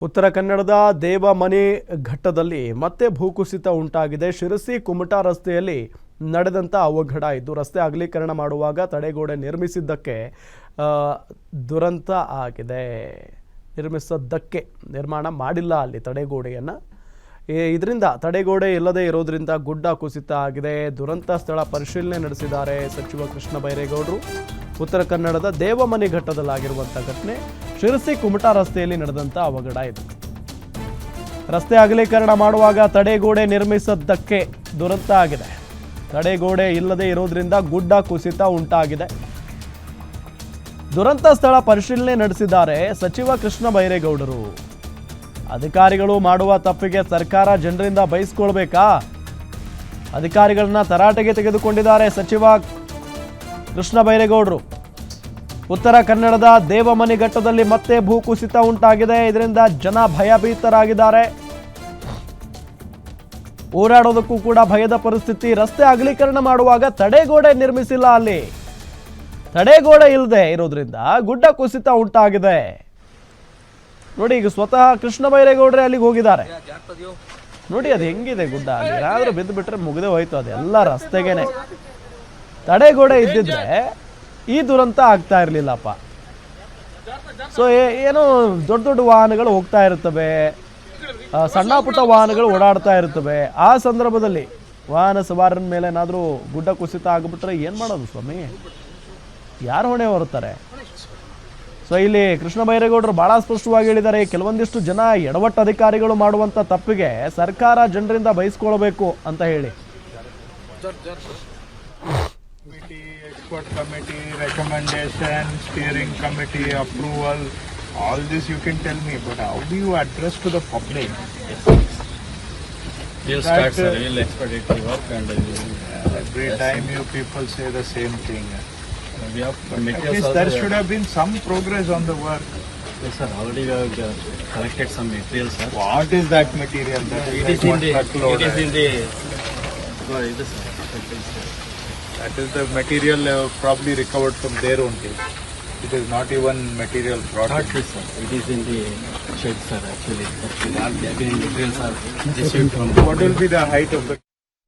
ಉತ್ತರ ಕನ್ನಡದ ದೇವಮನೆ ಘಟ್ಟದಲ್ಲಿ ಮತ್ತೆ ಭೂಕುಸಿತ ಉಂಟಾಗಿದೆ. ಶಿರಸಿ ಕುಮಟಾ ರಸ್ತೆಯಲ್ಲಿ ನಡೆದಂತ ಅವಘಡ ಇದು. ರಸ್ತೆ ಅಗಲೀಕರಣ ಮಾಡುವಾಗ ತಡೆಗೋಡೆ ನಿರ್ಮಿಸಿದ್ದಕ್ಕೆ ದುರಂತ ಆಗಿದೆ. ನಿರ್ಮಾಣ ಮಾಡಿಲ್ಲ ಅಲ್ಲಿ ತಡೆಗೋಡೆಯನ್ನು. ಇದರಿಂದ ತಡೆಗೋಡೆ ಇಲ್ಲದೆ ಇರೋದ್ರಿಂದ ಗುಡ್ಡ ಕುಸಿತ ಆಗಿದೆ. ದುರಂತ ಸ್ಥಳ ಪರಿಶೀಲನೆ ನಡೆಸಿದ್ದಾರೆ ಸಚಿವ ಕೃಷ್ಣ ಬೈರೇಗೌಡರು. ಉತ್ತರ ಕನ್ನಡದ ದೇವಮನೆ ಘಟ್ಟದಲ್ಲಾಗಿರುವಂಥ ಘಟನೆ ಶಿರಸಿ ಕುಮಟಾ ರಸ್ತೆಯಲ್ಲಿ ನಡೆದಂಥ ಅವಘಡ ಇದು. ರಸ್ತೆ ಅಗಲೀಕರಣ ಮಾಡುವಾಗ ತಡೆಗೋಡೆ ನಿರ್ಮಿಸಿದ್ದಕ್ಕೆ ದುರಂತ ಆಗಿದೆ. ತಡೆಗೋಡೆ ಇಲ್ಲದೆ ಇರೋದ್ರಿಂದ ಗುಡ್ಡ ಕುಸಿತ ಉಂಟಾಗಿದೆ. ದುರಂತ ಸ್ಥಳ ಪರಿಶೀಲನೆ ನಡೆಸಿದ್ದಾರೆ ಸಚಿವ ಕೃಷ್ಣ ಬೈರೇಗೌಡರು. ಅಧಿಕಾರಿಗಳು ಮಾಡುವ ತಪ್ಪಿಗೆ ಸರ್ಕಾರ ಜನರಿಂದ ಬಯಸ್ಕೊಳ್ಬೇಕಾ? ಅಧಿಕಾರಿಗಳನ್ನ ತರಾಟೆಗೆ ತೆಗೆದುಕೊಂಡಿದ್ದಾರೆ ಸಚಿವ ಕೃಷ್ಣ ಬೈರೇಗೌಡರು. ಉತ್ತರ ಕನ್ನಡದ ದೇವಮನೆ ಘಟ್ಟದಲ್ಲಿ ಮತ್ತೆ ಭೂಕುಸಿತ ಉಂಟಾಗಿದೆ. ಇದರಿಂದ ಜನ ಭಯಭೀತರಾಗಿದ್ದಾರೆ. ಓಡಾಡೋದಕ್ಕೂ ಕೂಡ ಭಯದ ಪರಿಸ್ಥಿತಿ. ರಸ್ತೆ ಅಗಲೀಕರಣ ಮಾಡುವಾಗ ತಡೆಗೋಡೆ ನಿರ್ಮಿಸಿಲ್ಲ ಅಲ್ಲಿ. ತಡೆಗೋಡೆ ಇಲ್ಲದೆ ಇರೋದ್ರಿಂದ ಗುಡ್ಡ ಕುಸಿತ ಉಂಟಾಗಿದೆ. ನೋಡಿ, ಈಗ ಸ್ವತಃ ಕೃಷ್ಣ ಬೈರೇಗೌಡ್ರೆ ಅಲ್ಲಿಗೆ ಹೋಗಿದ್ದಾರೆ. ನೋಡಿ ಅದು ಹೆಂಗಿದೆ ಗುಡ್ಡ. ಅಲ್ಲಿ ಯಾರಾದ್ರೂ ಬಿದ್ದು ಬಿಟ್ರೆ ಮುಗಿದೇ ಹೋಯ್ತು. ಅದೆಲ್ಲ ರಸ್ತೆಗೇನೆ. ತಡೆಗೋಡೆ ಇದ್ದಿದ್ರೆ ಈ ದುರಂತ ಆಗ್ತಾ ಇರಲಿಲ್ಲಪ್ಪ. ಸೊ ಏನೋ ದೊಡ್ಡ ದೊಡ್ಡ ವಾಹನಗಳು ಹೋಗ್ತಾ ಇರ್ತವೆ, ಸಣ್ಣ ಪುಟ್ಟ ವಾಹನಗಳು ಓಡಾಡ್ತಾ ಇರ್ತವೆ. ಆ ಸಂದರ್ಭದಲ್ಲಿ ವಾಹನ ಸವಾರನ ಮೇಲೆ ಏನಾದರೂ ಗುಡ್ಡ ಕುಸಿತ ಆಗಿಬಿಟ್ರೆ ಏನು ಮಾಡೋದು ಸ್ವಾಮಿ? ಯಾರು ಹೊಣೆ ಹೊರ್ತಾರೆ? ಸೊ ಇಲ್ಲಿ ಕೃಷ್ಣ ಬೈರೇಗೌಡರು ಬಹಳ ಸ್ಪಷ್ಟವಾಗಿ ಹೇಳಿದ್ದಾರೆ, ಕೆಲವೊಂದಿಷ್ಟು ಜನ ಎಡವಟ್ಟು ಅಧಿಕಾರಿಗಳು ಮಾಡುವಂಥ ತಪ್ಪಿಗೆ ಸರ್ಕಾರ ಜನರಿಂದ ಬಯಸ್ಕೊಳ್ಬೇಕು ಅಂತ ಹೇಳಿ. Expert committee recommendation, steering committee approval, all this you can tell me, but how do you address to the public? You'll start sir, you'll expedite work and every time you people say the same thing. we have At materials least also there should have been some progress on the work. Yes sir, already we have collected some materials sir. What is that material? That It is in the, it is in the, sorry, this that is the material probably recovered from there only. It is not even material brought not this sir, it is in the shed sir actually. All the materials are received from. What will be the height of the